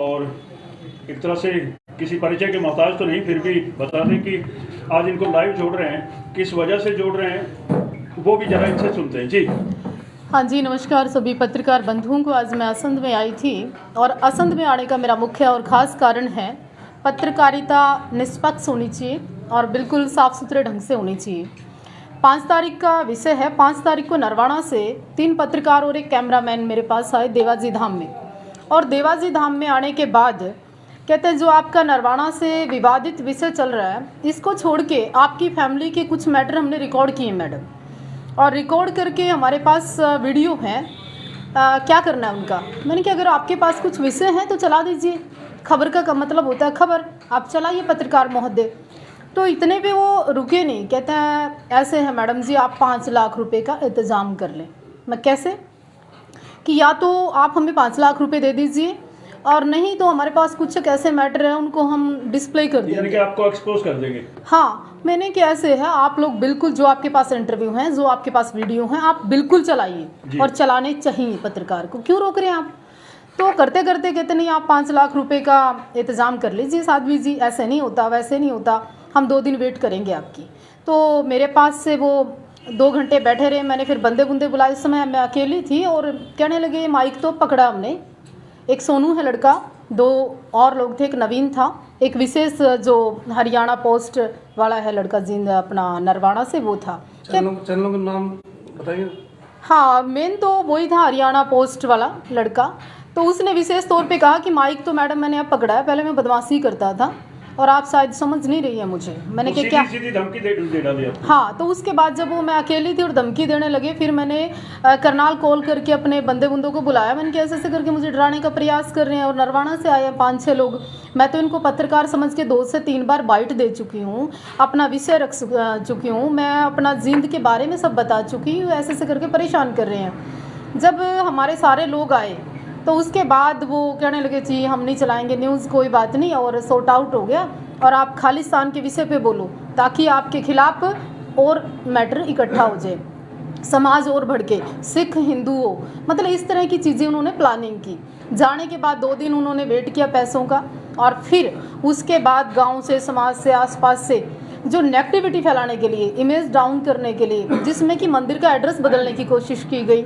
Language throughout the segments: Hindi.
और एक तरह से किसी परिचय के मोहताज तो नहीं, फिर भी बता दें कि आज इनको लाइव जोड़ रहे हैं, किस वजह से जोड़ रहे हैं वो भी ज़रा इनसे सुनते हैं। जी हाँ जी, नमस्कार सभी पत्रकार बंधुओं को। आज मैं असंध में आई थी और असंध में आने का मेरा मुख्य और ख़ास कारण है, पत्रकारिता निष्पक्ष होनी चाहिए और बिल्कुल साफ़ सुथरे ढंग से होनी चाहिए। 5 तारीख का विषय है। 5 तारीख को नरवाना से 3 पत्रकार और एक कैमरामैन मेरे पास आए देवाजी धाम में, और देवाजी धाम में आने के बाद कहते हैं जो आपका नरवाना से विवादित विषय चल रहा है, इसको छोड़ के आपकी फैमिली के कुछ मैटर हमने रिकॉर्ड किए मैडम, और रिकॉर्ड करके हमारे पास वीडियो हैं। क्या करना है उनका? मैंने कहा अगर आपके पास कुछ विषय हैं तो चला दीजिए। खबर का मतलब होता है खबर, आप चलाइए पत्रकार महोदय। तो इतने पे वो रुके नहीं, कहते हैं ऐसे है मैडम जी, आप 5 लाख रुपए का इंतज़ाम कर लें। मैं कैसे? कि या तो आप हमें 5 लाख रुपए दे दीजिए, और नहीं तो हमारे पास कुछ ऐसे मैटर है उनको हम डिस्प्ले कर देंगे, यानी कि आपको एक्सपोज कर देंगे। हाँ, मैंने क्या ऐसे है, आप लोग बिल्कुल जो आपके पास इंटरव्यू हैं, जो आपके पास वीडियो हैं, आप बिल्कुल चलाइए और चलाने चाहिए पत्रकार को, क्यों रोक रहे हैं आप? तो करते करते कहते नहीं आप 5 लाख रुपए का इंतज़ाम कर लीजिए साध्वी जी, ऐसे नहीं होता वैसे नहीं होता, हम 2 दिन वेट करेंगे आपकी। तो मेरे पास से वो 2 घंटे बैठे रहे। मैंने फिर बंदे बुंदे बुलाए, इस समय मैं अकेली थी, और कहने लगे माइक तो पकड़ा हमने, एक सोनू है लड़का, 2 और लोग थे, एक नवीन था, एक विशेष जो हरियाणा पोस्ट वाला है लड़का जिन अपना नरवाना से, वो था। चैनलों का नाम बताइए। हाँ, मेन तो वही था, हरियाणा पोस्ट वाला लड़का। तो उसने विशेष तौर पे कहा कि माइक तो मैडम मैंने अब पकड़ा है, पहले मैं बदमाशी करता था और आप शायद समझ नहीं रही है मुझे। मैंने तो क्या सीधी धमकी दे डाली आपको? हाँ, तो उसके बाद जब वो मैं अकेली थी और धमकी देने लगे, फिर मैंने करनाल कॉल करके अपने बंदे बुंदों को बुलाया। मैंने कैसे ऐसे करके मुझे डराने का प्रयास कर रहे हैं, और नरवाना से आए हैं 5-6 लोग। मैं तो इनको पत्रकार समझ के 2 से 3 बार बाइट दे चुकी हूँ, अपना विषय रख चुकी हूँ, मैं अपना जिंद के बारे में सब बता चुकी हूँ, ऐसे ऐसे करके परेशान कर रहे हैं। जब हमारे सारे लोग आए तो उसके बाद वो कहने लगे जी हम नहीं चलाएंगे न्यूज़, कोई बात नहीं, और सॉर्ट आउट हो गया, और आप खालिस्तान के विषय पे बोलो ताकि आपके खिलाफ और मैटर इकट्ठा हो जाए, समाज और भड़के, सिख हिंदू हो, मतलब इस तरह की चीज़ें उन्होंने प्लानिंग की। जाने के बाद 2 दिन उन्होंने वेट किया पैसों का, और फिर उसके बाद गांव से, समाज से, आसपास से जो नेगेटिविटी फैलाने के लिए, इमेज डाउन करने के लिए, जिसमें कि मंदिर का एड्रेस बदलने की कोशिश की गई,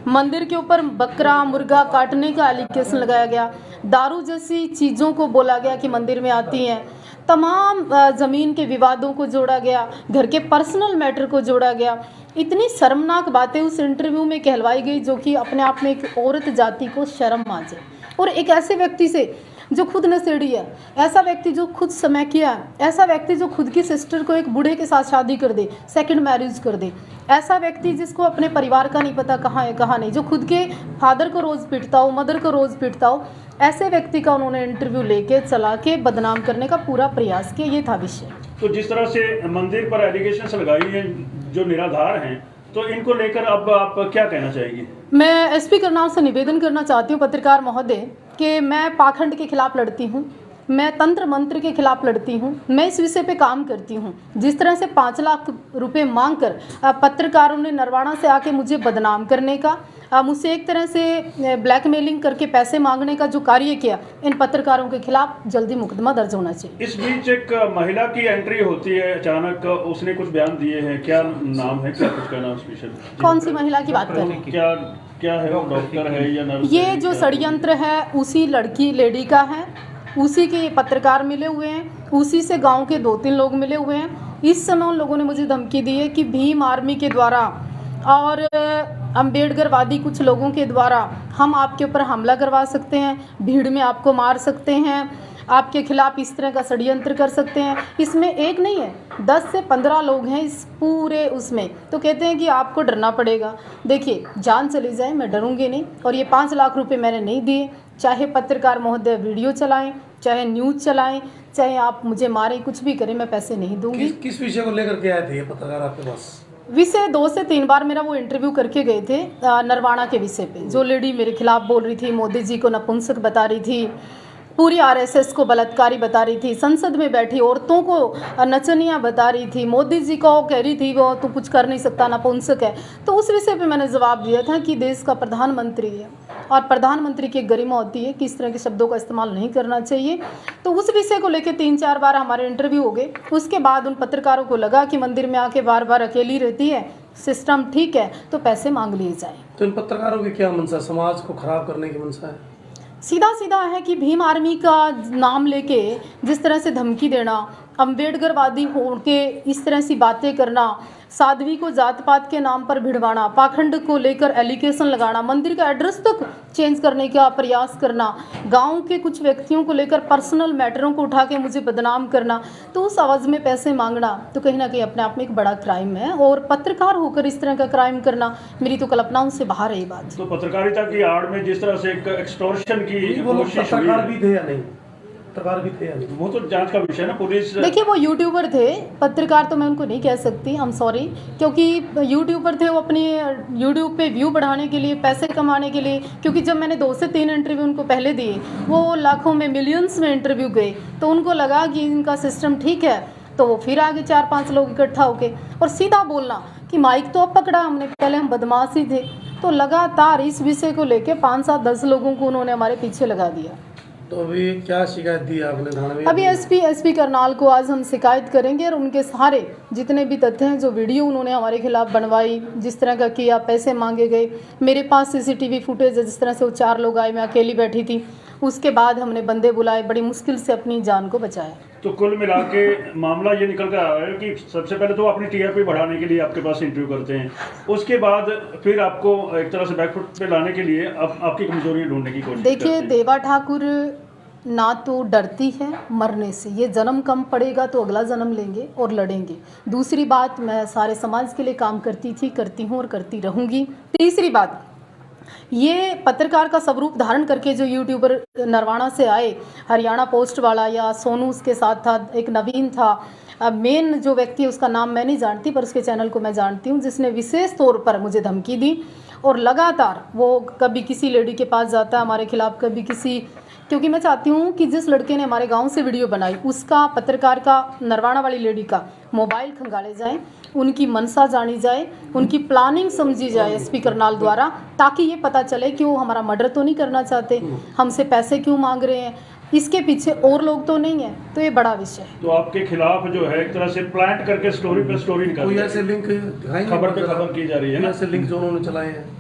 मंदिर के ऊपर बकरा मुर्गा काटने का एलिगेशन लगाया गया, दारू जैसी चीज़ों को बोला गया कि मंदिर में आती हैं, तमाम ज़मीन के विवादों को जोड़ा गया, घर के पर्सनल मैटर को जोड़ा गया। इतनी शर्मनाक बातें उस इंटरव्यू में कहलवाई गई जो कि अपने आप में एक औरत जाति को शर्म आ जाए, और एक ऐसे व्यक्ति से जो खुद नशेड़ी है, ऐसा व्यक्ति जो खुद समय किया है, ऐसा व्यक्ति जो खुद की सिस्टर को एक बूढ़े के साथ शादी कर दे, सेकंड मैरिज कर दे, ऐसा व्यक्ति जिसको अपने परिवार का नहीं पता कहाँ है कहाँ नहीं, जो खुद के फादर को रोज़ पीटता हो, मदर को रोज़ पीटता हो, ऐसे व्यक्ति का उन्होंने इंटरव्यू लेके चला के बदनाम करने का पूरा प्रयास किया। ये था विषय। तो जिस तरह से मंदिर पर एलिगेशन लगाई हैं जो निराधार हैं, तो इनको लेकर अब आप क्या कहना चाहेंगे? मैं एसपी करनाल से निवेदन करना चाहती हूँ पत्रकार महोदय कि मैं पाखंड के खिलाफ लड़ती हूँ, मैं तंत्र मंत्र के खिलाफ लड़ती हूँ, मैं इस विषय पे काम करती हूँ। जिस तरह से 5 लाख रुपए मांगकर पत्रकारों ने नरवाना से आके मुझे बदनाम करने का, मुझसे एक तरह से ब्लैकमेलिंग करके पैसे मांगने का जो कार्य किया, इन पत्रकारों के खिलाफ जल्दी मुकदमा दर्ज होना चाहिए। इस बीच एक महिला की एंट्री होती है अचानक, उसने कुछ बयान दिए हैं, क्या नाम है, क्या कुछ कहना उस विषय? कौन सी महिला की बात कर रहे हैं? क्या है, वो डॉक्टर है या नर्स? ये जो षड्यंत्र है उसी लड़की लेडी का है, उसी के पत्रकार मिले हुए हैं, उसी से गांव के 2-3 लोग मिले हुए हैं। इस समय उन लोगों ने मुझे धमकी दी है कि भीम आर्मी के द्वारा और अम्बेडकरवादी कुछ लोगों के द्वारा हम आपके ऊपर हमला करवा सकते हैं, भीड़ में आपको मार सकते हैं, आपके खिलाफ इस तरह का षड्यंत्र कर सकते हैं। इसमें एक नहीं है, 10 से 15 लोग हैं इस पूरे उसमें। तो कहते हैं कि आपको डरना पड़ेगा। देखिए, जान चली जाए मैं डरूंगी नहीं, और ये 5 लाख रुपए मैंने नहीं दिए। चाहे पत्रकार महोदय वीडियो चलाएं, चाहे न्यूज़ चलाएं, चाहे आप मुझे मारें, कुछ भी करें, मैं पैसे नहीं दूंगी। किस विषय को लेकर के आए थे ये पत्रकार आपके पास? विषय 2 से 3 बार मेरा वो इंटरव्यू करके गए थे नरवाना के विषय पे। जो लेडी मेरे खिलाफ बोल रही थी, मोदी जी को नपुंसक बता रही थी, पूरी आरएसएस को बलात्कारी बता रही थी, संसद में बैठी औरतों को नचनिया बता रही थी, मोदी जी को कह रही थी वो तो कुछ कर नहीं सकता, नपुंसक है। तो उस विषय पे मैंने जवाब दिया था कि देश का प्रधानमंत्री है और प्रधानमंत्री की एक गरिमा होती है कि इस तरह के शब्दों का इस्तेमाल नहीं करना चाहिए। तो उस विषय को लेकर 3-4 बार हमारे इंटरव्यू हो गए। उसके बाद उन पत्रकारों को लगा कि मंदिर में आके बार बार अकेली रहती है, सिस्टम ठीक है, तो पैसे मांग लिए जाए। तो इन पत्रकारों की क्या मंशा, समाज को खराब करने की मंशा है? सीधा सीधा है कि भीम आर्मी का नाम लेके जिस तरह से धमकी देना, अम्बेडकरवादी होके इस तरह सी बातें करना, साध्वी को जात पात के नाम पर भिड़वाना, पाखंड को लेकर एलिगेशन लगाना, मंदिर का एड्रेस तक चेंज करने का प्रयास करना, गांव के कुछ व्यक्तियों को लेकर पर्सनल मैटरों को उठा के मुझे बदनाम करना, तो उस आवाज़ में पैसे मांगना तो कहीं ना कहीं अपने आप में एक बड़ा क्राइम है। और पत्रकार होकर इस तरह का क्राइम करना मेरी तो कल्पनाओं से बाहर है ये बात। तो पत्रकारिता की आड़ में जिस तरह से एक एक्सटॉर्शन की वो लोग कोशिश हुई पत्रकार है, भी थे या नहीं? पत्रकार भी थे या नहीं? वो तो जांच का विषय है ना। पुलिस देखिए वो यूट्यूबर थे, पत्रकार तो मैं उनको नहीं कह सकती, आई एम सॉरी, क्योंकि यूट्यूबर थे वो अपनी यूट्यूब पे व्यू बढ़ाने के लिए, पैसे कमाने के लिए। क्योंकि जब मैंने 2 से 3 इंटरव्यू उनको पहले दिए, वो लाखों में मिलियंस में इंटरव्यू गए, तो उनको लगा कि इनका सिस्टम ठीक है, तो वो फिर आगे 4-5 लोग इकट्ठा होके और सीधा बोलना कि माइक तो अब पकड़ा हमने, पहले हम बदमाश ही थे। तो लगातार इस विषय को लेके 5-7-10 लोगों को उन्होंने हमारे पीछे लगा दिया। तो अभी क्या शिकायत दी आपने थाने में? अभी एसपी करनाल को आज हम शिकायत करेंगे और उनके सारे जितने भी तथ्य हैं, जो वीडियो उन्होंने हमारे खिलाफ बनवाई, जिस तरह का किया, पैसे मांगे गए, मेरे पास सीसीटीवी फुटेज है जिस तरह से वो 4 लोग आए, मैं अकेली बैठी थी, उसके बाद हमने बंदे बुलाए, बड़ी मुश्किल से अपनी जान को बचाया। तो कुल मिला के मामला ये निकल कर आ रहा है कि सबसे पहले तो अपनी टीआरपी बढ़ाने के लिए आपके पास इंटरव्यू करते हैं, उसके बाद फिर आपको एक तरह से बैकफुट पे लाने के लिए आपकी कमजोरियां ढूंढने की कोशिश देखिए, करते हैं। देवा ठाकुर ना तो डरती है मरने से, ये जन्म कम पड़ेगा तो अगला जन्म लेंगे और लड़ेंगे। दूसरी बात, मैं सारे समाज के लिए काम करती थी, करती हूँ और करती रहूँगी। तीसरी बात, ये पत्रकार का स्वरूप धारण करके जो यूट्यूबर नरवाना से आए, हरियाणा पोस्ट वाला या सोनू उसके साथ था, एक नवीन था, मेन जो व्यक्ति है उसका नाम मैं नहीं जानती पर उसके चैनल को मैं जानती हूँ, जिसने विशेष तौर पर मुझे धमकी दी और लगातार वो कभी किसी लेडी के पास जाता है हमारे खिलाफ, कभी किसी, क्योंकि मैं चाहती हूँ कि जिस लड़के ने हमारे गांव से वीडियो बनाई उसका, पत्रकार का, नरवाना वाली लेडी का मोबाइल खंगाले जाए, उनकी मनसा जानी जाए, उनकी प्लानिंग समझी जाए एसपी करनाल द्वारा, ताकि ये पता चले कि वो हमारा मर्डर तो नहीं करना चाहते, हमसे पैसे क्यों मांग रहे हैं, इसके पीछे और लोग तो नहीं है। तो ये बड़ा विषय है। तो आपके खिलाफ जो है एक तरह से प्लांट करके स्टोरी पे स्टोरी निकाल कोई ऐसे लिंक दिखाएंगे? खबर पे खबर की जा रही है ना, ऐसे लिंक जो उन्होंने चलाए हैं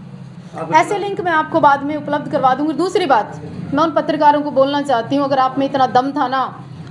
ऐसे लिंक मैं आपको बाद में उपलब्ध करवा दूंगी। दूसरी बात, मैं उन पत्रकारों को बोलना चाहती हूँ, अगर आप में इतना दम था ना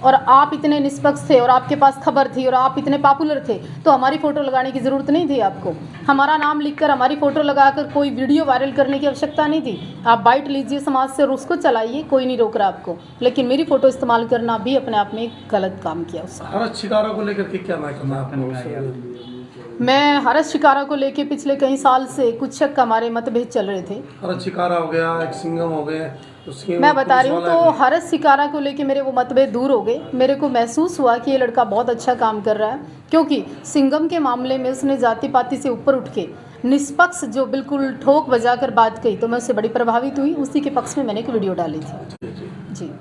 और आप इतने निष्पक्ष थे और आपके पास खबर थी और आप इतने पॉपुलर थे, तो हमारी फ़ोटो लगाने की ज़रूरत नहीं थी आपको। हमारा नाम लिखकर हमारी फ़ोटो लगाकर कोई वीडियो वायरल करने की आवश्यकता नहीं थी। आप बाइट लीजिए समाज से और उसको चलाइए, कोई नहीं रोक रहा आपको, लेकिन मेरी फ़ोटो इस्तेमाल करना भी अपने आप में एक गलत काम किया उसने। हरस शिकारा को लेकर के क्या महकमा है आपने? मैं हरस शिकारा को लेके पिछले कई साल से कुछ शक हमारे मतभेद चल रहे थे। हरस शिकारा हो गया, एक सिंघम हो गए, उसकी मैं बता रही हूँ, तो हरस शिकारा को लेके मेरे वो मतभेद दूर हो गए। मेरे को महसूस हुआ कि ये लड़का बहुत अच्छा काम कर रहा है, क्योंकि सिंघम के मामले में उसने जाति पाति से ऊपर उठ के निष्पक्ष जो बिल्कुल ठोक बजा कर बात कही, तो मैं उससे बड़ी प्रभावित हुई। उसी के पक्ष में मैंने एक वीडियो डाली थी जी।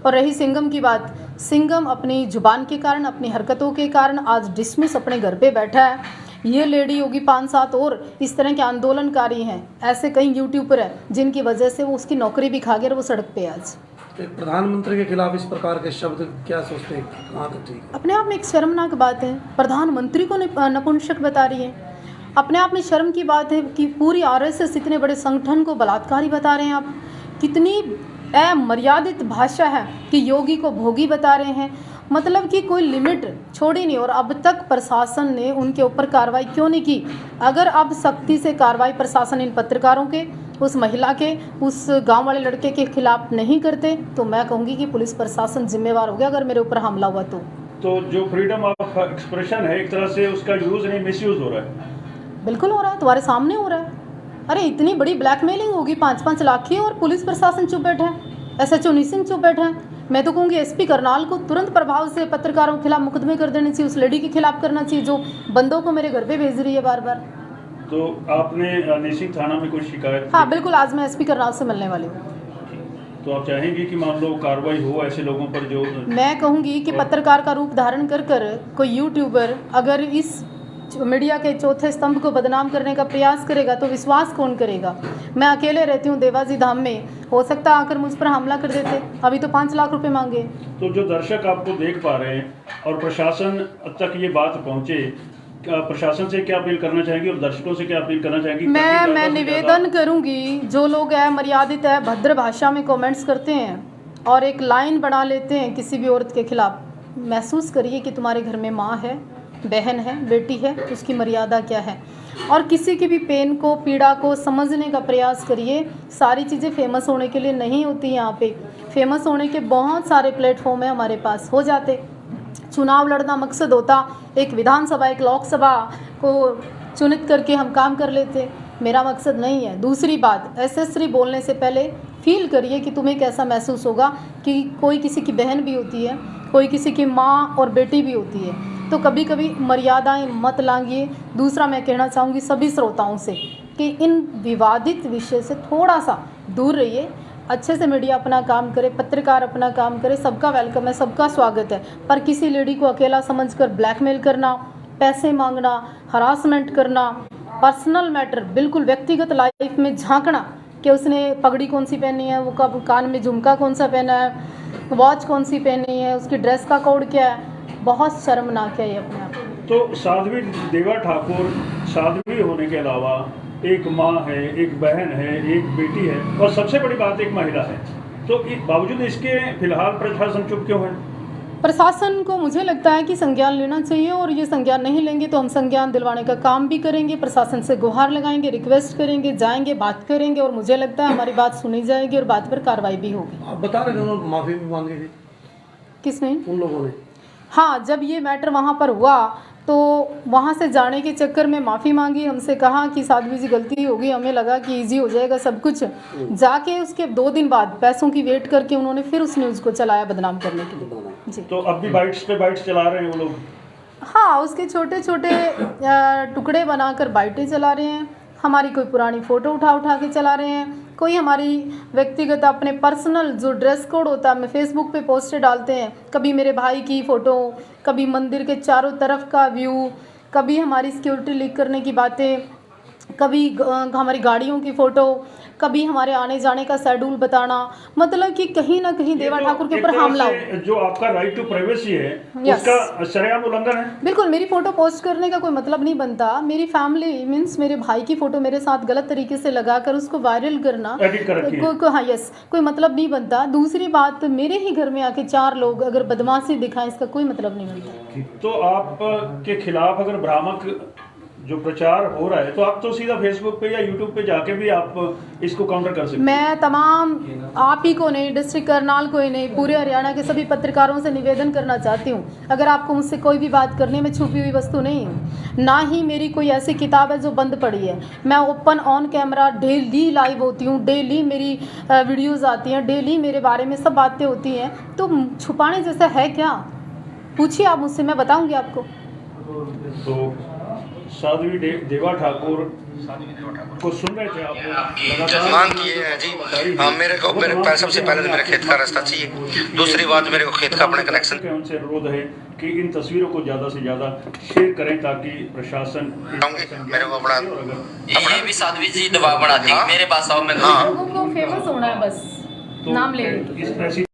और रही सिंघम की बात, सिंघम अपनी जुबान के कारण, अपनी हरकतों के कारण आज डिसमिस अपने घर पे बैठा है। ये लेडी होगी 5-7 और इस तरह के आंदोलनकारी हैं, ऐसे कई यूट्यूबर हैं जिनकी वजह से वो उसकी नौकरी भी खा गए और वो सड़क पे आज। एक प्रधानमंत्री के खिलाफ इस प्रकार के शब्द क्या सोचते हैं, कहाँ तक ठीक? अपने आप में एक शर्मनाक बात है, प्रधानमंत्री को नपुंसक बता रही है। अपने आप में शर्म की बात है कि पूरी आरएसएस इतने बड़े संगठन को बलात्कारी बता रहे हैं आप। कितनी अमर्यादित भाषा है कि योगी को भोगी बता रहे हैं, मतलब कि कोई लिमिट छोड़ी नहीं। और अब तक प्रशासन ने उनके ऊपर कार्रवाई क्यों नहीं की? अगर अब सख्ती से कार्रवाई प्रशासन इन पत्रकारों के, उस महिला के, उस गांव वाले लड़के के खिलाफ नहीं करते, तो मैं कहूँगी कि पुलिस प्रशासन जिम्मेवार हो गया अगर मेरे ऊपर हमला हुआ तो जो फ्रीडम ऑफ एक्सप्रेशन है एक तरह से उसका यूज नहीं मिसयूज हो रहा है। बिल्कुल हो रहा है, तुम्हारे सामने हो रहा है। अरे इतनी बड़ी ब्लैकमेलिंग होगी 5-5 लाख की और पुलिस प्रशासन चुप बैठा है, SHO निसिंग चुप बैठा है। मैं तो कहूँगी एसपी करनाल को तुरंत प्रभाव से पत्रकारों के खिलाफ मुकदमे कर देने चाहिए, उस लेडी के खिलाफ करना चाहिए जो बंदों को मेरे घर पे भेज रही है बार बार। तो आपने निसिंग थाना में कोई शिकायत? हाँ बिल्कुल, आज मैं एसपी करनाल से मिलने वाली हूँ। तो आप चाहेंगे कि मान लो कार्रवाई हो ऐसे लोगों पर जो मैं कहूँगी कि पत्रकार का रूप धारण कर कोई यूट्यूबर अगर इस मीडिया के चौथे स्तंभ को बदनाम करने का प्रयास करेगा तो विश्वास कौन करेगा। मैं अकेले रहती हूँ देवाजी धाम में, हो सकता है आकर मुझ पर हमला कर देते। अभी तो 5 लाख रुपए मांगे। तो जो दर्शक आपको देख पा रहे हैं और प्रशासन तक ये बात पहुँचे, प्रशासन से क्या अपील करना चाहेंगी और दर्शकों से क्या अपील करना चाहेंगी? मैं निवेदन करूंगी, जो लोग अमर्यादित है भद्र भाषा में कमेंट्स करते हैं और एक लाइन बना लेते हैं किसी भी औरत के खिलाफ, महसूस करिए कि तुम्हारे घर में माँ है, बहन है, बेटी है, उसकी मर्यादा क्या है। और किसी की भी पेन को, पीड़ा को समझने का प्रयास करिए। सारी चीज़ें फेमस होने के लिए नहीं होती। यहाँ पे फेमस होने के बहुत सारे प्लेटफॉर्म है हमारे पास, हो जाते। चुनाव लड़ना मकसद होता, एक विधानसभा एक लोकसभा को चुनित करके हम काम कर लेते, मेरा मकसद नहीं है। दूसरी बात, एसेसरी बोलने से पहले फील करिए कि तुम्हें कैसा महसूस होगा कि कोई किसी की बहन भी होती है, कोई किसी की माँ और बेटी भी होती है। तो कभी कभी मर्यादाएं मत लांघिए। दूसरा मैं कहना चाहूँगी सभी श्रोताओं से कि इन विवादित विषय से थोड़ा सा दूर रहिए। अच्छे से मीडिया अपना काम करे, पत्रकार अपना काम करे, सबका वेलकम है, सबका स्वागत है। पर किसी लेडी को अकेला समझकर ब्लैकमेल करना, पैसे मांगना, हरासमेंट करना, पर्सनल मैटर, बिल्कुल व्यक्तिगत लाइफ में झांकना कि उसने पगड़ी कौन सी पहनी है, वो कब कान में झुमका कौन सा पहना है, वॉच कौन सी पहनी है, उसकी ड्रेस का कोड क्या है, बहुत शर्मनाक है ये अपने आप। तो साध्वी देवा ठाकुर साध्वी होने के अलावा एक माँ है, एक बहन है, एक बेटी है और सबसे बड़ी बात एक महिला है। तो बावजूद इसके फिलहाल प्रशासन चुप क्यों है? प्रशासन को मुझे लगता है कि संज्ञान लेना चाहिए और ये संज्ञान नहीं लेंगे तो हम संज्ञान दिलवाने का काम भी करेंगे, प्रशासन से गुहार लगाएंगे, रिक्वेस्ट करेंगे, जाएंगे, बात करेंगे और मुझे लगता है हमारी बात सुनी जाएगी और बात पर कार्रवाई भी होगी। आप बता रहे थे उन्होंने माफ़ी भी मांगी थी। किसने? उन लोगों ने। हाँ, जब ये मैटर वहाँ पर हुआ तो वहाँ से जाने के चक्कर में माफ़ी मांगी, हमसे कहा कि साध्वी जी गलती हो गई, हमें लगा कि इजी हो जाएगा सब कुछ। जाके उसके 2 दिन बाद पैसों की वेट करके उन्होंने फिर उस न्यूज़ को चलाया बदनाम करने के लिए जी। तो अब भी बाइट्स पे बाइट्स चला रहे हैं वो लोग? हाँ, उसके छोटे छोटे टुकड़े बनाकर बाइटें चला रहे हैं, हमारी कोई पुरानी फ़ोटो उठा के चला रहे हैं, कोई हमारी व्यक्तिगत अपने पर्सनल जो ड्रेस कोड होता है मैं फेसबुक पे पोस्टर डालते हैं, कभी मेरे भाई की फ़ोटो, कभी मंदिर के चारों तरफ का व्यू, कभी हमारी सिक्योरिटी लीक करने की बातें, कभी हमारी गाड़ियों की फ़ोटो, कभी हमारे आने जाने का शेड्यूल बताना, मतलब कि कहीं ना कहीं देवा ठाकुर के ऊपर हमला हो। जो आपका राइट टू प्राइवेसी है उसका शरेआम उल्लंघन है। बिल्कुल, मेरी फ़ोटो पोस्ट करने का कोई मतलब नहीं बनता। मेरी फैमिली मीन्स मेरे भाई की फ़ोटो मेरे साथ गलत तरीके से लगाकर उसको वायरल करना हाँ यस, कोई मतलब नहीं बनता। दूसरी बात, मेरे ही घर में आके 4 लोग अगर बदमाशी दिखाएं इसका कोई मतलब नहीं बनता। तो आप के खिलाफ अगर भ्रामक जो प्रचार हो रहा है तो आप तो सीधा फेसबुक पे या यूट्यूब पे जाके भी आप इसको काउंटर कर सकते हैं। मैं तमाम आप ही को नहीं, डिस्ट्रिक्ट करनाल को ही नहीं, पूरे हरियाणा के सभी पत्रकारों से निवेदन करना चाहती हूँ, अगर आपको मुझसे कोई भी बात करनी है, मैं छुपी हुई वस्तु नहीं हूँ, ना ही मेरी कोई ऐसी किताब है जो बंद पड़ी है। मैं open on camera daily live होती हूँ, डेली मेरी वीडियोज़ आती हैं, डेली मेरे बारे में सब बातें होती हैं, तो छुपाने जैसा है क्या? पूछिए आप मुझसे, मैं बताऊँगी आपको। तो साध्वी देवा ठाकुर को सुन रहे थे आप? मांग किए हैं जी। हाँ, मेरे सबसे पहले तो मेरे खेत का रास्ता चाहिए, दूसरी बात मेरे को खेत का अपने कनेक्शन। उनसे अनुरोध है कि इन तस्वीरों को ज़्यादा से ज़्यादा शेयर करें ताकि प्रशासन मेरे को अपना ये भी साध्वी जी दबाव बनाती है मेरे पास आओ, मैं लोगों को फेमस होना है बस, नाम ले। ऐसी